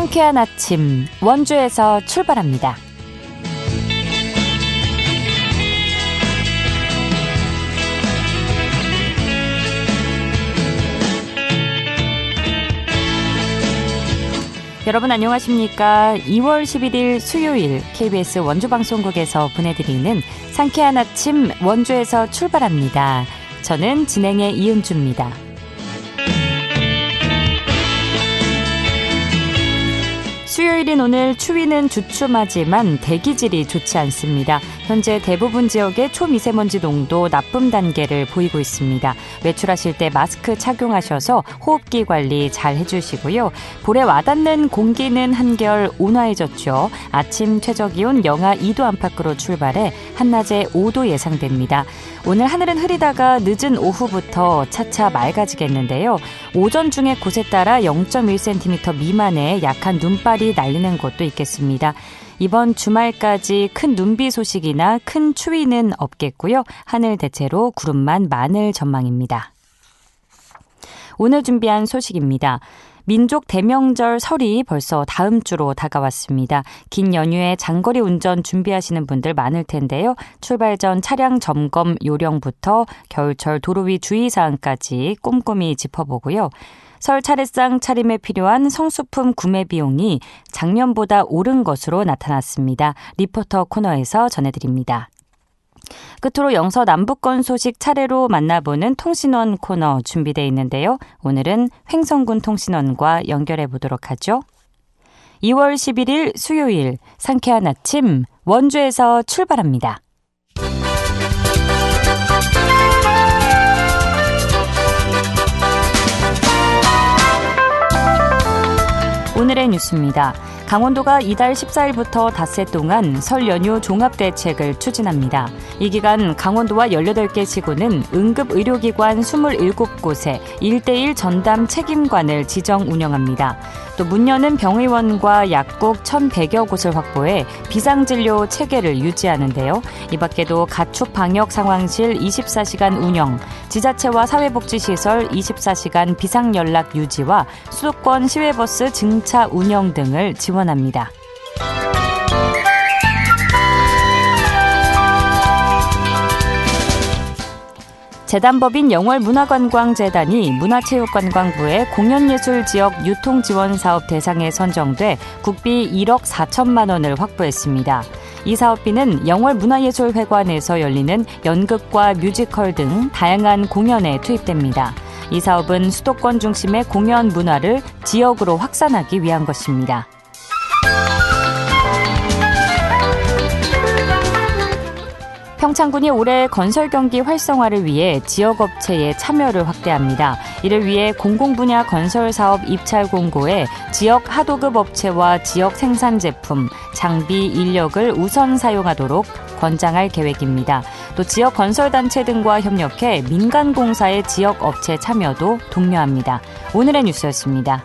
상쾌한 아침 원주에서 출발합니다. 여러분 안녕하십니까? 2월 11일 수요일 KBS 원주방송국에서 보내드리는 상쾌한 아침 원주에서 출발합니다. 저는 진행의 이은주입니다. 수요일인 오늘 추위는 주춤하지만 대기질이 좋지 않습니다. 현재 대부분 지역의 초미세먼지 농도 나쁨 단계를 보이고 있습니다. 외출하실 때 마스크 착용하셔서 호흡기 관리 잘 해주시고요. 볼에 와닿는 공기는 한결 온화해졌죠. 아침 최저기온 영하 2도 안팎으로 출발해 한낮에 5도 예상됩니다. 오늘 하늘은 흐리다가 늦은 오후부터 차차 맑아지겠는데요. 오전 중에 곳에 따라 0.1cm 미만의 약한 눈발이 날리는 곳도 있겠습니다. 이번 주말까지 큰 눈비 소식이나 큰 추위는 없겠고요. 하늘 대체로 구름만 많을 전망입니다. 오늘 준비한 소식입니다. 민족 대명절 설이 벌써 다음 주로 다가왔습니다. 긴 연휴에 장거리 운전 준비하시는 분들 많을 텐데요. 출발 전 차량 점검 요령부터 겨울철 도로 위 주의사항까지 꼼꼼히 짚어보고요. 설 차례상 차림에 필요한 성수품 구매 비용이 작년보다 오른 것으로 나타났습니다. 리포터 코너에서 전해드립니다. 끝으로 영서 남부권 소식 차례로 만나보는 통신원 코너 준비되어 있는데요. 오늘은 횡성군 통신원과 연결해 보도록 하죠. 2월 11일 수요일 상쾌한 아침 원주에서 출발합니다. 오늘의 뉴스입니다. 강원도가 이달 14일부터 닷새 동안 설 연휴 종합대책을 추진합니다. 이 기간 강원도와 18개 지구는 응급의료기관 27곳에 1:1 전담 책임관을 지정 운영합니다. 또 문 여는 병의원과 약국 1,100여 곳을 확보해 비상진료 체계를 유지하는데요. 이 밖에도 가축 방역 상황실 24시간 운영, 지자체와 사회복지시설 24시간 비상연락 유지와 수도권 시외버스 증차 운영 등을 지원합니다. 재단법인 영월문화관광재단이 문화체육관광부의 공연예술지역 유통지원사업 대상에 선정돼 국비 1억 4천만 원을 확보했습니다. 이 사업비는 영월문화예술회관에서 열리는 연극과 뮤지컬 등 다양한 공연에 투입됩니다. 이 사업은 수도권 중심의 공연 문화를 지역으로 확산하기 위한 것입니다. 평창군이 올해 건설 경기 활성화를 위해 지역업체의 참여를 확대합니다. 이를 위해 공공분야 건설사업 입찰 공고에 지역 하도급 업체와 지역 생산 제품, 장비, 인력을 우선 사용하도록 권장할 계획입니다. 또 지역 건설단체 등과 협력해 민간공사의 지역업체 참여도 독려합니다. 오늘의 뉴스였습니다.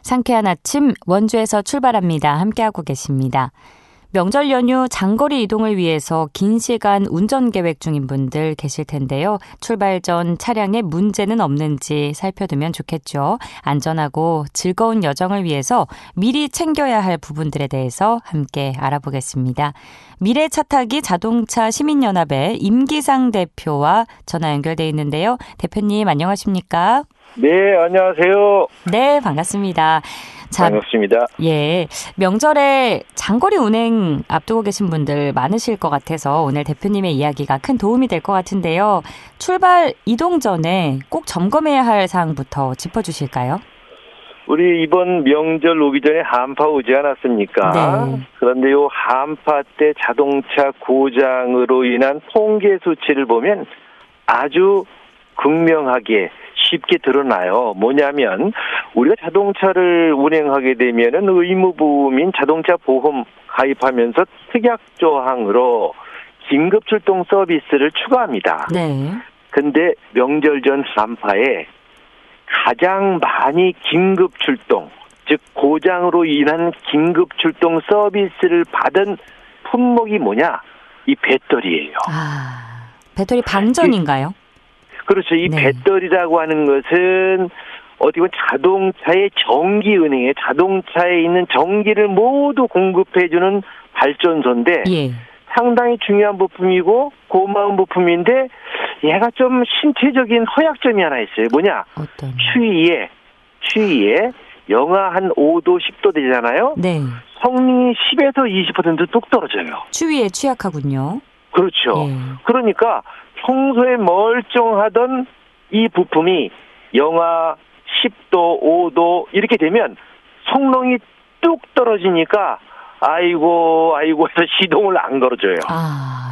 상쾌한 아침 원주에서 출발합니다. 함께하고 계십니다. 명절 연휴 장거리 이동을 위해서 긴 시간 운전 계획 중인 분들 계실 텐데요. 출발 전 차량에 문제는 없는지 살펴두면 좋겠죠. 안전하고 즐거운 여정을 위해서 미리 챙겨야 할 부분들에 대해서 함께 알아보겠습니다. 미래차타기 자동차 시민연합의 임기상 대표와 전화 연결돼 있는데요. 대표님 안녕하십니까? 네, 안녕하세요. 네, 반갑습니다. 자, 반갑습니다. 예, 명절에 장거리 운행 앞두고 계신 분들 많으실 것 같아서 오늘 대표님의 이야기가 큰 도움이 될 것 같은데요. 출발 이동 전에 꼭 점검해야 할 사항부터 짚어주실까요? 우리 이번 명절 오기 전에 한파 오지 않았습니까? 네. 그런데 요 한파 때 자동차 고장으로 인한 통계 수치를 보면 아주 극명하게 쉽게 드러나요. 뭐냐면 우리가 자동차를 운행하게 되면은 의무보험인 자동차 보험 가입하면서 특약 조항으로 긴급 출동 서비스를 추가합니다. 네. 근데 명절 전 한파에 가장 많이 긴급 출동, 즉 고장으로 인한 긴급 출동 서비스를 받은 품목이 뭐냐? 이 배터리예요. 배터리 방전인가요? 그렇죠. 이 네. 배터리라고 하는 것은 어떻게 보면 자동차의 전기은행에 자동차에 있는 전기를 모두 공급해주는 발전소인데 예. 상당히 중요한 부품이고 고마운 부품인데 얘가 좀 신체적인 허약점이 하나 있어요. 뭐냐? 어떤? 추위에 영하 한 5도, 10도 되잖아요. 네. 성능이 10에서 20%뚝 떨어져요. 추위에 취약하군요. 그렇죠. 예. 그러니까 평소에 멀쩡하던 이 부품이 영하 10도, 5도 이렇게 되면 성능이 뚝 떨어지니까 아이고 해서 시동을 안 걸어줘요.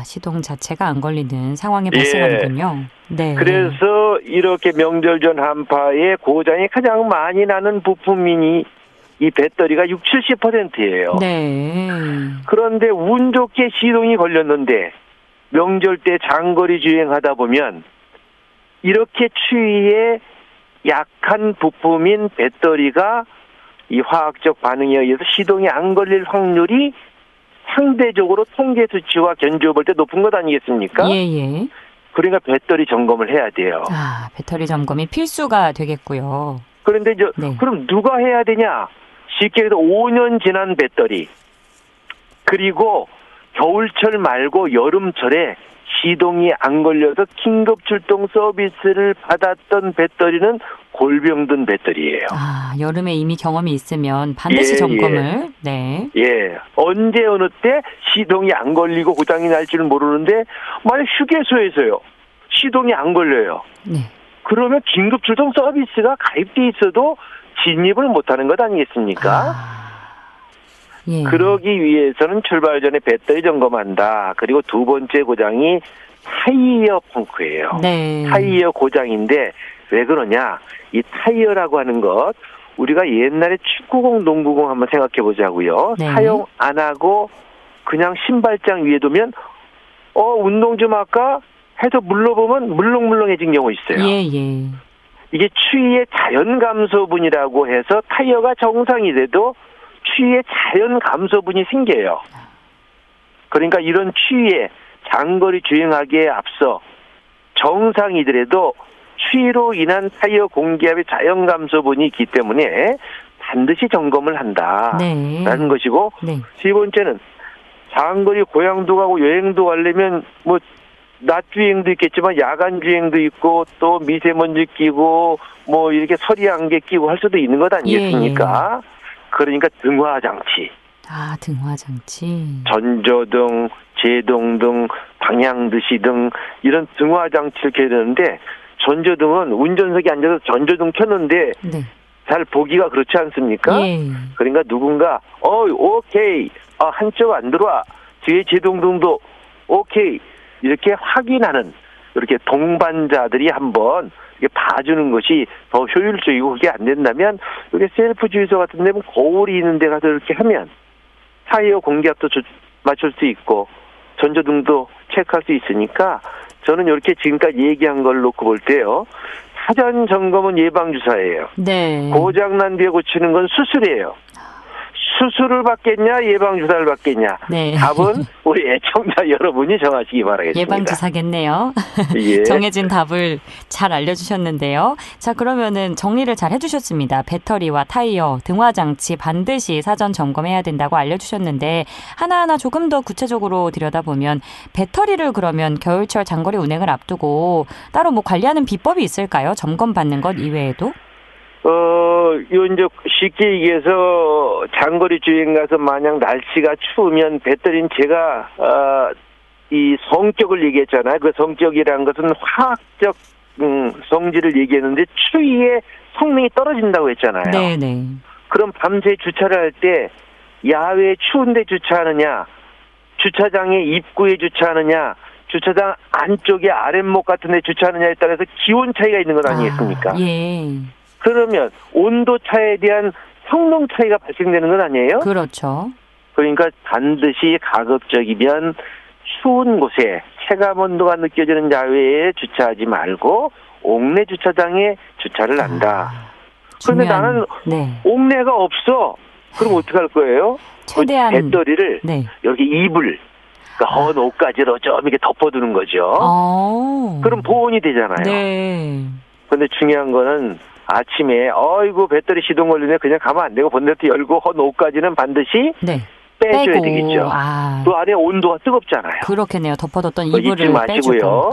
시동 자체가 안 걸리는 상황이 발생하는군요. 네. 그래서 이렇게 명절 전 한파에 고장이 가장 많이 나는 부품이 이 배터리가 60, 70%예요. 네. 그런데 운 좋게 시동이 걸렸는데 명절 때 장거리 주행하다 보면 이렇게 추위에 약한 부품인 배터리가 이 화학적 반응에 의해서 시동이 안 걸릴 확률이 상대적으로 통계 수치와 견주어 볼 때 높은 것 아니겠습니까? 예. 그러니까 배터리 점검을 해야 돼요. 배터리 점검이 필수가 되겠고요. 그런데 그럼 누가 해야 되냐? 쉽게 해서 5년 지난 배터리, 그리고 겨울철 말고 여름철에 시동이 안 걸려서 긴급 출동 서비스를 받았던 배터리는 골병든 배터리예요. 여름에 이미 경험이 있으면 반드시 점검을. 네. 언제 어느 때 시동이 안 걸리고 고장이 날 줄은 모르는데 만약 휴게소에서요 시동이 안 걸려요. 네. 그러면 긴급 출동 서비스가 가입돼 있어도 진입을 못하는 것 아니겠습니까? 예. 그러기 위해서는 출발 전에 배터리 점검한다. 그리고 두 번째 고장이 타이어 펑크예요. 네. 타이어 고장인데 왜 그러냐? 이 타이어라고 하는 것 우리가 옛날에 축구공, 농구공 한번 생각해 보자고요. 네. 사용 안 하고 그냥 신발장 위에 두면 운동 좀 할까 해서 물러보면 물렁물렁해진 경우 있어요. 예. 이게 추위의 자연 감소분이라고 해서 타이어가 정상이 돼도 추위의 자연 감소분이 생겨요. 그러니까 이런 추위에 장거리 주행하기에 앞서 정상이더라도 추위로 인한 타이어 공기압의 자연 감소분이 있기 때문에 반드시 점검을 한다라는 것이고, 세 번째는 장거리 고향도 가고 여행도 가려면 낮 주행도 있겠지만 야간 주행도 있고 또 미세먼지 끼고 이렇게 서리 안개 끼고 할 수도 있는 것 아니겠습니까? 그러니까 등화장치. 등화장치. 전조등, 제동등, 방향드시등 이런 등화장치를 켜야 되는데 전조등은 운전석에 앉아서 전조등 켰는데 잘 보기가 그렇지 않습니까? 그러니까 누군가 오케이 한쪽 안 들어와 뒤에 제동등도 오케이 이렇게 확인하는 이렇게 동반자들이 한번 봐주는 것이 더 효율적이고 그게 안 된다면 이게 셀프 주유소 같은 데는 거울이 있는 데 가서 이렇게 하면 타이어 공기압도 맞출 수 있고 전조등도 체크할 수 있으니까 저는 이렇게 지금까지 얘기한 걸 놓고 볼 때요. 사전 점검은 예방주사예요. 고장난 뒤에 고치는 건 수술이에요. 수술을 받겠냐 예방주사를 받겠냐. 답은 우리 애청자 여러분이 정하시기 바라겠습니다. 예방주사겠네요. 정해진 답을 잘 알려주셨는데요. 자, 그러면은 정리를 잘 해주셨습니다. 배터리와 타이어, 등화장치 반드시 사전 점검해야 된다고 알려주셨는데 하나하나 조금 더 구체적으로 들여다보면 배터리를 그러면 겨울철 장거리 운행을 앞두고 따로 관리하는 비법이 있을까요? 점검 받는 것 이외에도? 이제 쉽게 얘기해서 장거리 주행 가서 만약 날씨가 추우면 배터리는 제가 이 성격을 얘기했잖아요. 그 성격이라는 것은 화학적 성질을 얘기했는데 추위에 성능이 떨어진다고 했잖아요. 그럼 밤새 주차를 할 때 야외 추운데 주차하느냐, 주차장의 입구에 주차하느냐, 주차장 안쪽에 아랫목 같은 데 주차하느냐에 따라서 기온 차이가 있는 것 아니겠습니까? 그러면 온도 차에 대한 성능 차이가 발생되는 건 아니에요? 그렇죠. 그러니까 반드시 가급적이면 추운 곳에 체감 온도가 느껴지는 야외에 주차하지 말고 옥내 주차장에 주차를 한다. 그런데 나는 옥내가 없어. 그럼 어떡할 거예요? 최대한 배터리를 여기 이불, 그러니까 헌 옷가지로 좀 이렇게 덮어두는 거죠. 그럼 보온이 되잖아요. 네. 그런데 중요한 거는 아침에 어이구 배터리 시동 걸리네 그냥 가면 안 되고 본네트 열고 헌 옷까지는 반드시 빼줘야 되겠죠. 그 안에 온도가 뜨겁잖아요. 그렇겠네요. 덮어뒀던 이불을 빼주고.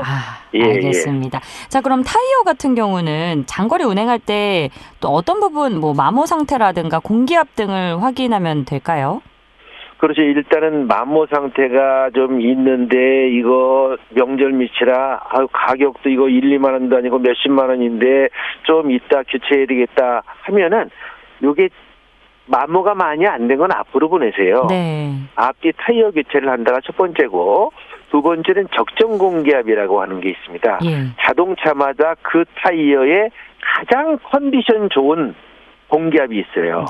알겠습니다. 자, 그럼 타이어 같은 경우는 장거리 운행할 때 또 어떤 부분, 뭐 마모 상태라든가 공기압 등을 확인하면 될까요? 그렇죠. 일단은 마모 상태가 좀 있는데 이거 명절 밑이라 가격도 이거 1, 2만 원도 아니고 몇십만 원인데 좀 이따 교체해야 되겠다 하면은 요게 마모가 많이 안 된 건 앞으로 보내세요. 앞뒤 타이어 교체를 한다가 첫 번째고, 두 번째는 적정 공기압이라고 하는 게 있습니다. 자동차마다 그 타이어에 가장 컨디션 좋은 공기압이 있어요.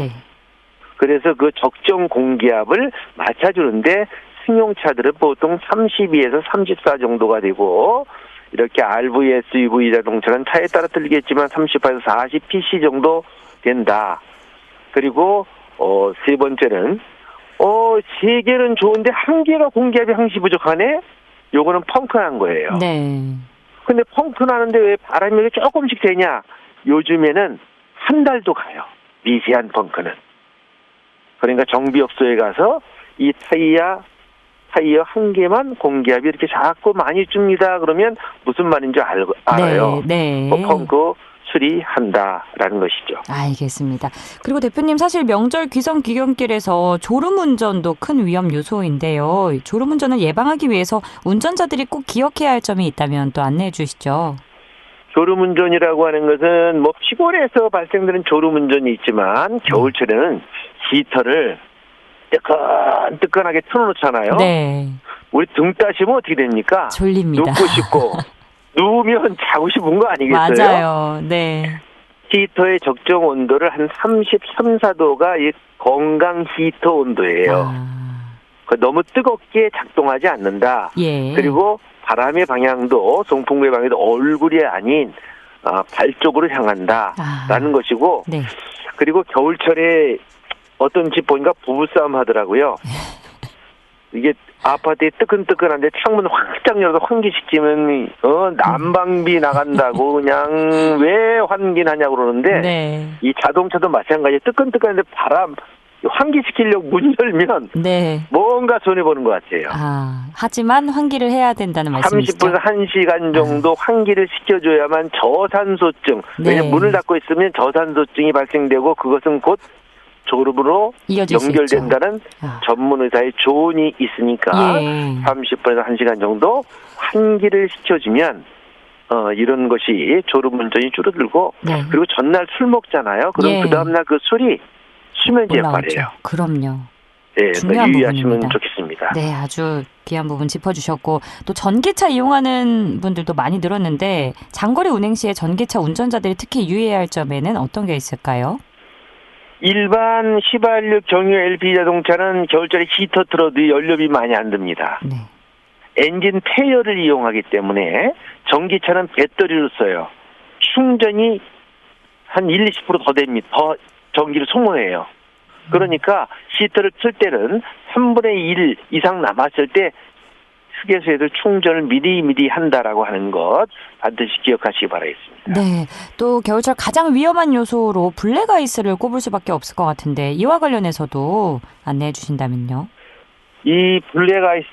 그래서 그 적정 공기압을 맞춰주는데 승용차들은 보통 32에서 34 정도가 되고, 이렇게 RV, SUV 자동차는 차에 따라 틀리겠지만 38에서 40 PC 정도 된다. 그리고 세 번째는 세 개는 좋은데 한 개가 공기압이 항시 부족하네. 요거는 펑크난 거예요. 근데 펑크 나는데 왜 바람이 이렇게 조금씩 되냐? 요즘에는 한 달도 가요. 미세한 펑크는. 그러니까 정비업소에 가서 이 타이어 한 개만 공기압이 이렇게 자꾸 많이 줍니다. 그러면 무슨 말인지 알아요. 펑크 수리한다라는 것이죠. 알겠습니다. 그리고 대표님, 사실 명절 귀성 귀경길에서 졸음운전도 큰 위험 요소인데요. 졸음운전을 예방하기 위해서 운전자들이 꼭 기억해야 할 점이 있다면 또 안내해 주시죠. 졸음운전이라고 하는 것은 뭐 시골에서 발생되는 졸음운전이 있지만 겨울철에는 히터를 뜨끈뜨끈하게 틀어놓잖아요. 우리 등 따시면 어떻게 됩니까? 졸립니다. 눕고 싶고 누우면 자고 싶은 거 아니겠어요? 맞아요. 히터의 적정 온도를 한 33, 4도가 이 건강 히터 온도예요. 너무 뜨겁게 작동하지 않는다. 그리고 바람의 방향도, 송풍구의 방향도 얼굴이 아닌 발 쪽으로 향한다라는 것이고, 그리고 겨울철에 어떤 집 보니까 부부싸움 하더라고요. 이게 아파트에 뜨끈뜨끈한데 창문 확장 열어서 환기시키면 난방비 나간다고 그냥 왜 환기하냐고 그러는데 이 자동차도 마찬가지에 뜨끈뜨끈한데 바람 환기시키려고 문 열면 뭔가 손해보는 것 같아요. 하지만 환기를 해야 된다는 말씀이시죠? 30분에서 1시간 정도 환기를 시켜줘야만 저산소증, 왜냐면 문을 닫고 있으면 저산소증이 발생되고 그것은 곧 졸음으로 연결된다는 전문 의사의 조언이 있으니까 30분에서 1시간 정도 환기를 시켜주면 이런 것이 졸음운전이 줄어들고 그리고 전날 술 먹잖아요. 그럼 그 다음날 그 술이 수면제 역할이에요. 그럼요. 중요한 유의하시면 부분입니다. 좋겠습니다. 아주 귀한 부분 짚어주셨고, 또 전기차 이용하는 분들도 많이 늘었는데 장거리 운행 시에 전기차 운전자들이 특히 유의해야 할 점에는 어떤 게 있을까요? 일반 휘발유 경유 LPG 자동차는 겨울철에 히터 틀어도 연료비 많이 안 듭니다. 엔진 폐열을 이용하기 때문에 전기차는 배터리를 써요. 충전이 한 1, 20% 더 됩니다. 더 전기를 소모해요. 그러니까 히터를 틀 때는 3분의 1 이상 남았을 때 휴게소에도 충전을 미리 한다라고 하는 것 반드시 기억하시기 바라겠습니다. 또 겨울철 가장 위험한 요소로 블랙아이스를 꼽을 수밖에 없을 것 같은데 이와 관련해서도 안내해 주신다면요. 이 블랙아이스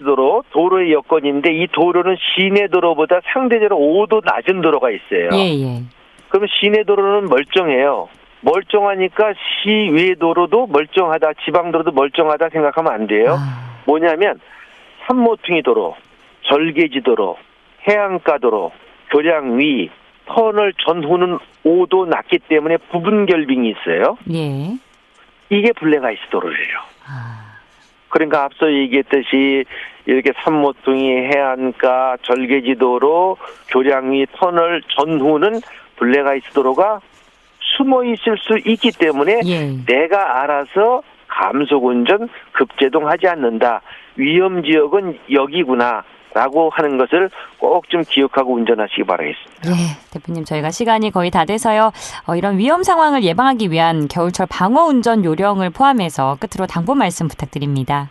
도로의 여건인데 이 도로는 시내 도로보다 상대적으로 5도 낮은 도로가 있어요. 그러면 시내 도로는 멀쩡해요. 멀쩡하니까 시외 도로도 멀쩡하다, 지방 도로도 멀쩡하다 생각하면 안 돼요. 뭐냐면 산모퉁이 도로, 절개지 도로, 해안가 도로, 교량 위, 터널 전후는 5도 낮기 때문에 부분 결빙이 있어요. 이게 블랙아이스 도로예요. 그러니까 앞서 얘기했듯이 이렇게 산모퉁이, 해안가, 절개지 도로, 교량 위, 터널 전후는 블랙아이스 도로가 숨어 있을 수 있기 때문에 내가 알아서 감속운전, 급제동하지 않는다. 위험지역은 여기구나. 라고 하는 것을 꼭 좀 기억하고 운전하시기 바라겠습니다. 예, 대표님 저희가 시간이 거의 다 돼서요. 이런 위험 상황을 예방하기 위한 겨울철 방어 운전 요령을 포함해서 끝으로 당부 말씀 부탁드립니다.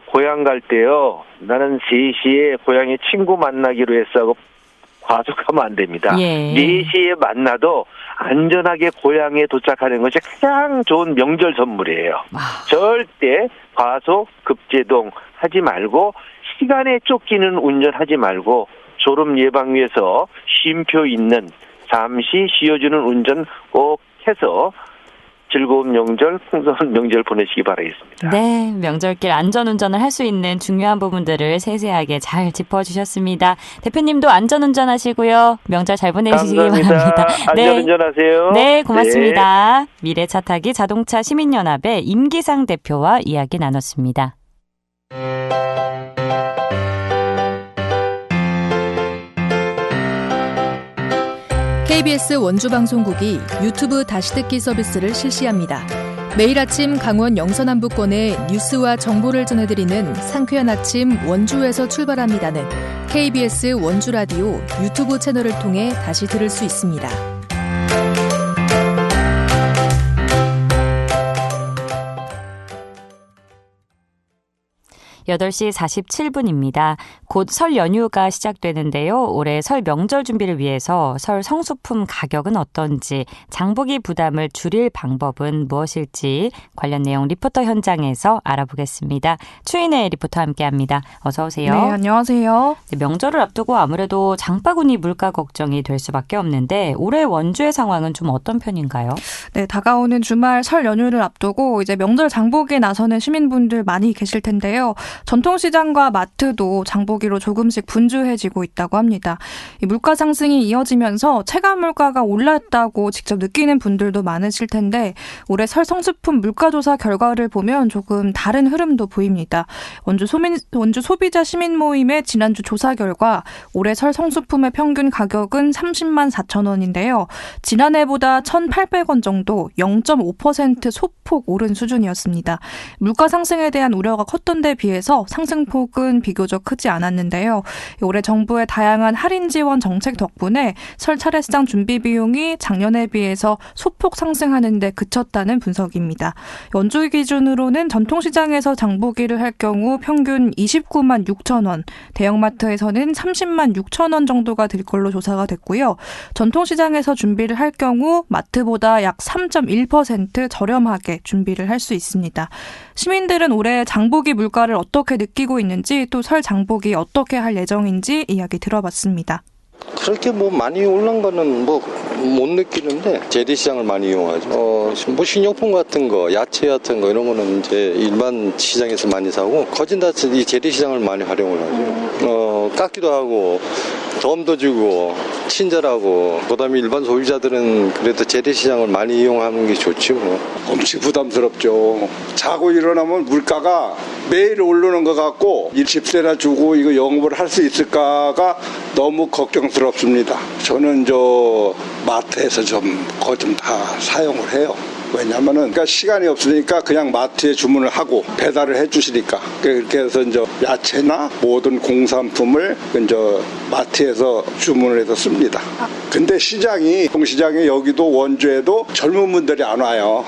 고향 갈 때요. 나는 3시에 고향에 친구 만나기로 했어 하고 과속하면 안 됩니다. 예. 4시에 만나도 안전하게 고향에 도착하는 것이 가장 좋은 명절 선물이에요. 절대 과속, 급제동 하지 말고 시간에 쫓기는 운전하지 말고 졸음 예방 위해서 쉼표 있는 잠시 쉬어주는 운전 꼭 해서 즐거운 명절, 풍성한 명절 보내시기 바라겠습니다. 네, 명절길 안전운전을 할 수 있는 중요한 부분들을 세세하게 잘 짚어주셨습니다. 대표님도 안전운전하시고요. 명절 잘 보내시기 바랍니다. 안전운전하세요. 네, 고맙습니다. 네. 미래차 타기 자동차 시민연합의 임기상 대표와 이야기 나눴습니다. KBS 원주방송국이 유튜브 다시 듣기 서비스를 실시합니다. 매일 아침 강원 영서남부권의 뉴스와 정보를 전해드리는 상쾌한 아침 원주에서 출발합니다는 KBS 원주라디오 유튜브 채널을 통해 다시 들을 수 있습니다. 8시 47분입니다. 곧 설 연휴가 시작되는데요. 올해 설 명절 준비를 위해서 설 성수품 가격은 어떤지, 장보기 부담을 줄일 방법은 무엇일지 관련 내용 리포터 현장에서 알아보겠습니다. 추인혜 리포터와 함께합니다. 어서 오세요. 네, 안녕하세요. 네, 명절을 앞두고 아무래도 장바구니 물가 걱정이 될 수밖에 없는데 올해 원주의 상황은 좀 어떤 편인가요? 네, 다가오는 주말 설 연휴를 앞두고 이제 명절 장보기에 나서는 시민분들 많이 계실 텐데요. 전통시장과 마트도 장보기로 조금씩 분주해지고 있다고 합니다. 이 물가 상승이 이어지면서 체감 물가가 올랐다고 직접 느끼는 분들도 많으실 텐데 올해 설 성수품 물가조사 결과를 보면 조금 다른 흐름도 보입니다. 원주 소비자 시민 모임의 지난주 조사 결과 올해 설 성수품의 평균 가격은 30만 4천 원인데요. 지난해보다 1,800원 정도 0.5% 소폭 오른 수준이었습니다. 물가 상승에 대한 우려가 컸던 데 비해서 상승폭은 비교적 크지 않았는데요. 올해 정부의 다양한 할인 지원 정책 덕분에 설 차례시장 준비 비용이 작년에 비해서 소폭 상승하는 데 그쳤다는 분석입니다. 원주 기준으로는 전통시장에서 장보기를 할 경우 평균 29만 6천 원, 대형마트에서는 30만 6천 원 정도가 될 걸로 조사가 됐고요. 전통시장에서 준비를 할 경우 마트보다 약 3.1% 저렴하게 준비를 할 수 있습니다. 시민들은 올해 장보기 물가를 어떻게 느끼고 있는지 또 설 장보기 어떻게 할 예정인지 이야기 들어봤습니다. 그렇게 많이 올란 거는 못 느끼는데 재래시장을 많이 이용하죠. 식료품 같은 거, 야채 같은 거 이런 거는 이제 일반 시장에서 많이 사고 거진 다 이 재래시장을 많이 활용을 하죠. 깎기도 하고 덤도 주고 친절하고 그다음에 일반 소비자들은 그래도 재래시장을 많이 이용하는 게 좋지 뭐. 엄청 부담스럽죠. 자고 일어나면 물가가 매일 오르는 것 같고 집세나 주고 이거 영업을 할 수 있을까가 너무 걱정스럽습니다. 저는 마트에서 거의 좀 다 사용을 해요. 왜냐하면은 그러니까 시간이 없으니까 그냥 마트에 주문을 하고 배달을 해주시니까 그렇게 해서 야채나 모든 공산품을 마트에서 주문을 해서 씁니다. 근데 시장이 여기도 원주에도 젊은 분들이 안 와요.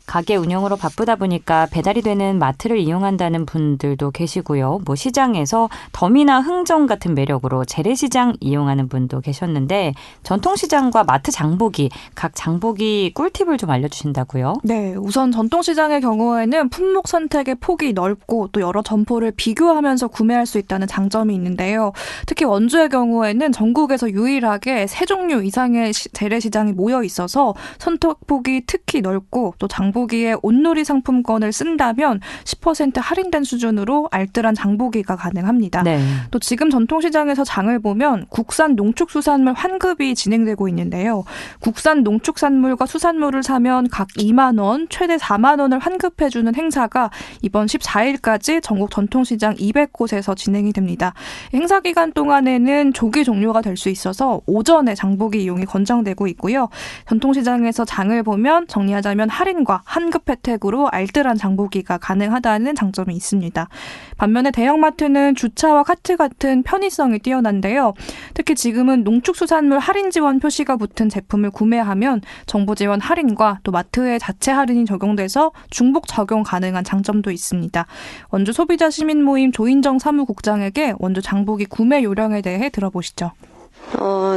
가게 운영으로 바쁘다 보니까 배달이 되는 마트를 이용한다는 분들도 계시고요. 시장에서 덤이나 흥정 같은 매력으로 재래시장 이용하는 분도 계셨는데 전통시장과 마트 장보기, 각 장보기 꿀팁을 좀 알려주신다고요? 네, 우선 전통시장의 경우에는 품목 선택의 폭이 넓고 또 여러 점포를 비교하면서 구매할 수 있다는 장점이 있는데요. 특히 원주의 경우에는 전국에서 유일하게 3종류 이상의 재래시장이 모여 있어서 선택폭이 특히 넓고 또 장보기에 온누리 상품권을 쓴다면 10% 할인된 수준으로 알뜰한 장보기가 가능합니다. 네. 또 지금 전통시장에서 장을 보면 국산 농축수산물 환급이 진행되고 있는데요. 국산 농축산물과 수산물을 사면 각 2만 원, 최대 4만 원을 환급해주는 행사가 이번 14일까지 전국 전통시장 200곳에서 진행이 됩니다. 행사 기간 동안에는 조기 종료가 될 수 있어서 오전에 장보기 이용이 권장되고 있고요. 전통시장에서 장을 보면 정리하자면 할인과 한급 혜택으로 알뜰한 장보기가 가능하다는 장점이 있습니다. 반면에 대형마트는 주차와 카트 같은 편의성이 뛰어난데요. 특히 지금은 농축수산물 할인 지원 표시가 붙은 제품을 구매하면 정부 지원 할인과 또 마트의 자체 할인이 적용돼서 중복 적용 가능한 장점도 있습니다. 원주 소비자 시민 모임 조인정 사무국장에게 원주 장보기 구매 요령에 대해 들어보시죠.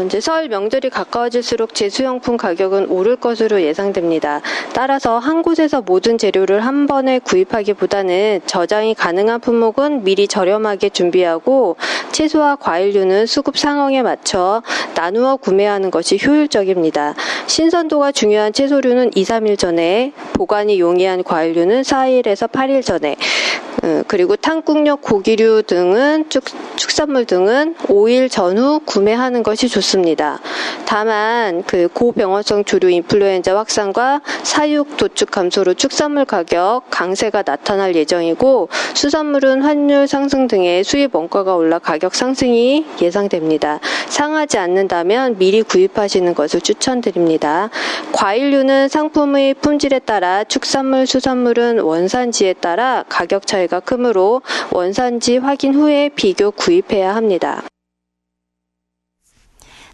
이제 설 명절이 가까워질수록 제수용품 가격은 오를 것으로 예상됩니다. 따라서 한 곳에서 모든 재료를 한 번에 구입하기보다는 저장이 가능한 품목은 미리 저렴하게 준비하고 채소와 과일류는 수급 상황에 맞춰 나누어 구매하는 것이 효율적입니다. 신선도가 중요한 채소류는 2, 3일 전에, 보관이 용이한 과일류는 4일에서 8일 전에, 그리고 탕국육, 고기류 등은 축산물 등은 5일 전후 구매하는 것이 좋습니다. 다만 고병원성 조류 인플루엔자 확산과 사육 도축 감소로 축산물 가격 강세가 나타날 예정이고 수산물은 환율 상승 등의 수입 원가가 올라 가격 상승이 예상됩니다. 상하지 않는다면 미리 구입하시는 것을 추천드립니다. 과일류는 상품의 품질에 따라 축산물, 수산물은 원산지에 따라 가격 차이가 크므로 원산지 확인 후에 비교 구입해야 합니다.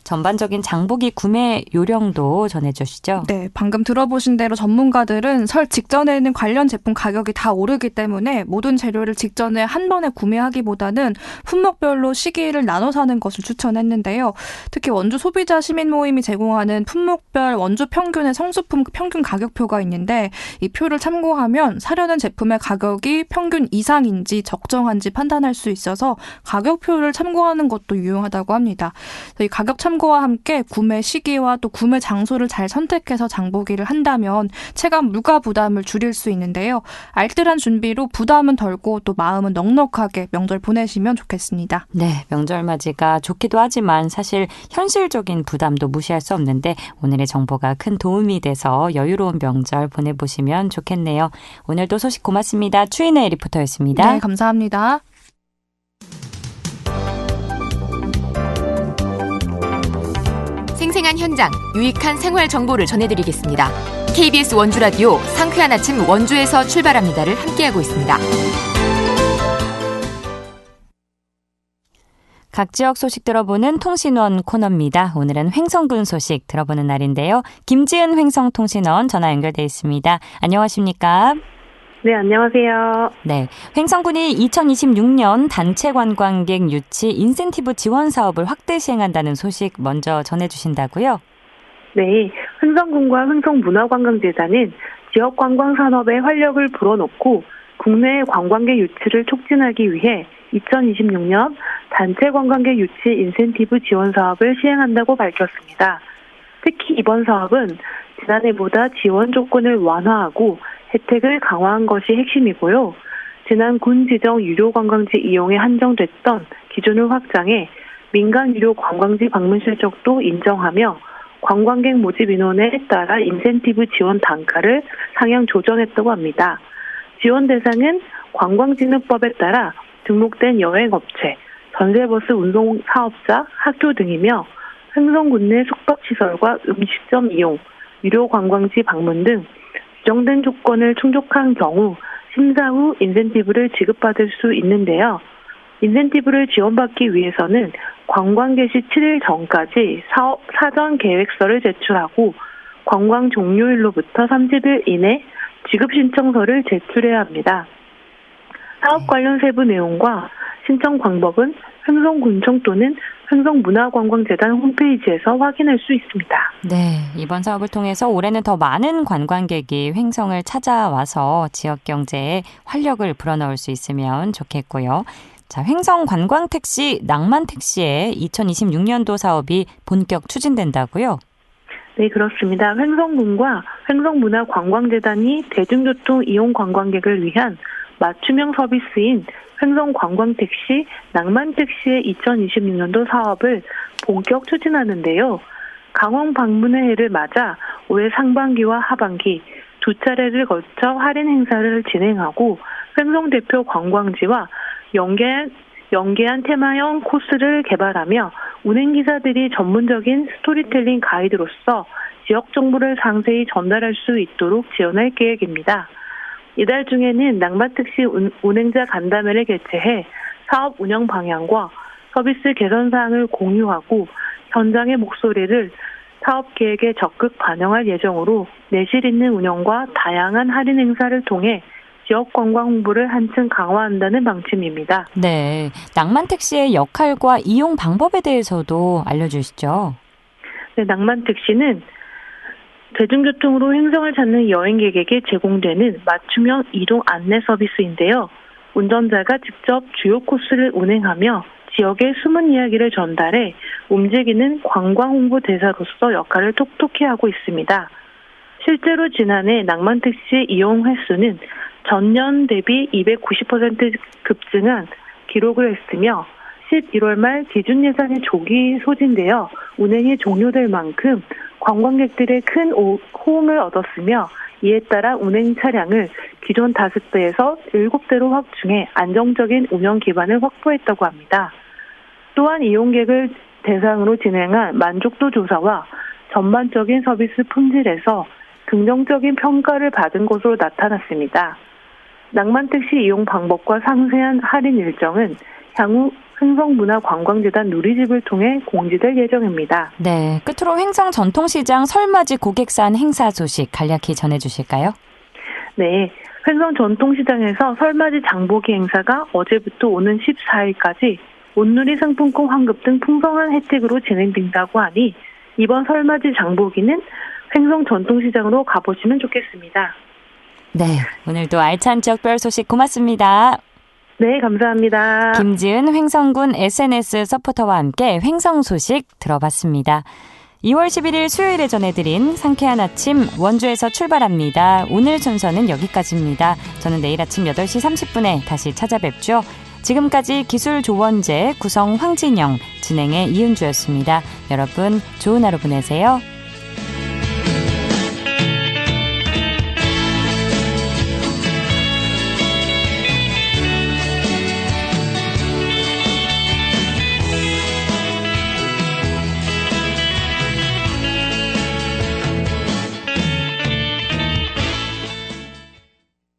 전반적인 장보기 구매 요령도 전해주시죠. 네, 방금 들어보신 대로 전문가들은 설 직전에는 관련 제품 가격이 다 오르기 때문에 모든 재료를 직전에 한 번에 구매하기보다는 품목별로 시기를 나눠 사는 것을 추천했는데요. 특히 원주 소비자 시민 모임이 제공하는 품목별 원주 평균의 성수품 평균 가격표가 있는데 이 표를 참고하면 사려는 제품의 가격이 평균 이상인지 적정한지 판단할 수 있어서 가격표를 참고하는 것도 유용하다고 합니다. 이 가격 참고와 함께 구매 시기와 또 구매 장소를 잘 선택해서 장보기를 한다면 체감 물가 부담을 줄일 수 있는데요. 알뜰한 준비로 부담은 덜고 또 마음은 넉넉하게 명절 보내시면 좋겠습니다. 네, 명절 맞이가 좋기도 하지만 사실 현실적인 부담도 무시할 수 없는데 오늘의 정보가 큰 도움이 돼서 여유로운 명절 보내보시면 좋겠네요. 오늘도 소식 고맙습니다. 추인혜 리포터였습니다. 네, 감사합니다. 생생한 현장, 유익한 생활 정보를 전해드리겠습니다. KBS 원주라디오 상쾌한 아침 원주에서 출발합니다를 함께하고 있습니다. 각 지역 소식 들어보는 통신원 코너입니다. 오늘은 횡성군 소식 들어보는 날인데요. 김지은 횡성통신원 전화 연결돼 있습니다. 안녕하십니까? 네, 안녕하세요. 네, 횡성군이 2026년 단체 관광객 유치 인센티브 지원 사업을 확대 시행한다는 소식 먼저 전해주신다고요? 네, 횡성군과 횡성문화관광재단은 지역 관광 산업에 활력을 불어넣고 국내 관광객 유치를 촉진하기 위해 2026년 단체 관광객 유치 인센티브 지원 사업을 시행한다고 밝혔습니다. 특히 이번 사업은 지난해보다 지원 조건을 완화하고 혜택을 강화한 것이 핵심이고요. 지난 군 지정 유료 관광지 이용에 한정됐던 기준을 확장해 민간 유료 관광지 방문 실적도 인정하며 관광객 모집 인원에 따라 인센티브 지원 단가를 상향 조정했다고 합니다. 지원 대상은 관광진흥법에 따라 등록된 여행업체, 전세버스 운송 사업자, 학교 등이며 횡성군 내 숙박시설과 음식점 이용, 유료 관광지 방문 등 지정된 조건을 충족한 경우 심사 후 인센티브를 지급받을 수 있는데요. 인센티브를 지원받기 위해서는 관광 개시 7일 전까지 사업 사전 계획서를 제출하고 관광 종료일로부터 30일 이내 지급 신청서를 제출해야 합니다. 사업 관련 세부 내용과 신청 방법은 횡성군청 또는 횡성문화관광재단 홈페이지에서 확인할 수 있습니다. 네, 이번 사업을 통해서 올해는 더 많은 관광객이 횡성을 찾아와서 지역 경제에 활력을 불어넣을 수 있으면 좋겠고요. 자, 횡성 관광택시, 낭만택시의 2026년도 사업이 본격 추진된다고요? 네, 그렇습니다. 횡성군과 횡성문화관광재단이 대중교통 이용 관광객을 위한 맞춤형 서비스인 횡성관광택시, 낭만택시의 2026년도 사업을 본격 추진하는데요. 강원 방문의 해를 맞아 올해 상반기와 하반기 두 차례를 거쳐 할인 행사를 진행하고 횡성 대표 관광지와 연계한 테마형 코스를 개발하며 운행기사들이 전문적인 스토리텔링 가이드로서 지역 정보를 상세히 전달할 수 있도록 지원할 계획입니다. 이달 중에는 낭만택시 운행자 간담회를 개최해 사업 운영 방향과 서비스 개선 사항을 공유하고 현장의 목소리를 사업 계획에 적극 반영할 예정으로 내실 있는 운영과 다양한 할인 행사를 통해 지역 관광 홍보를 한층 강화한다는 방침입니다. 네, 낭만택시의 역할과 이용 방법에 대해서도 알려주시죠. 네, 낭만택시는 대중교통으로 행성을 찾는 여행객에게 제공되는 맞춤형 이동 안내 서비스인데요. 운전자가 직접 주요 코스를 운행하며 지역의 숨은 이야기를 전달해 움직이는 관광 홍보 대사로서 역할을 톡톡히 하고 있습니다. 실제로 지난해 낭만택시 이용 횟수는 전년 대비 290% 급증한 기록을 했으며 11월 말 기준 예산이 조기 소진되어 운행이 종료될 만큼 관광객들의 큰 호응을 얻었으며 이에 따라 운행 차량을 기존 5대에서 7대로 확충해 안정적인 운영 기반을 확보했다고 합니다. 또한 이용객을 대상으로 진행한 만족도 조사와 전반적인 서비스 품질에서 긍정적인 평가를 받은 것으로 나타났습니다. 낭만택시 이용 방법과 상세한 할인 일정은 향후 흥성문화관광재단 누리집을 통해 공지될 예정입니다. 네, 끝으로 횡성 전통시장 설맞이 고객산 행사 소식 간략히 전해주실까요? 네, 횡성 전통시장에서 설맞이 장보기 행사가 어제부터 오는 14일까지 온누리 상품권 환급 등 풍성한 혜택으로 진행된다고 하니 이번 설맞이 장보기는 횡성 전통시장으로 가보시면 좋겠습니다. 네, 오늘도 알찬 지역별 소식 고맙습니다. 네, 감사합니다. 김지은 횡성군 SNS 서포터와 함께 횡성 소식 들어봤습니다. 2월 11일 수요일에 전해드린 상쾌한 아침 원주에서 출발합니다. 오늘 순서는 여기까지입니다. 저는 내일 아침 8시 30분에 다시 찾아뵙죠. 지금까지 기술 조원재, 구성 황진영, 진행의 이은주였습니다. 여러분 좋은 하루 보내세요.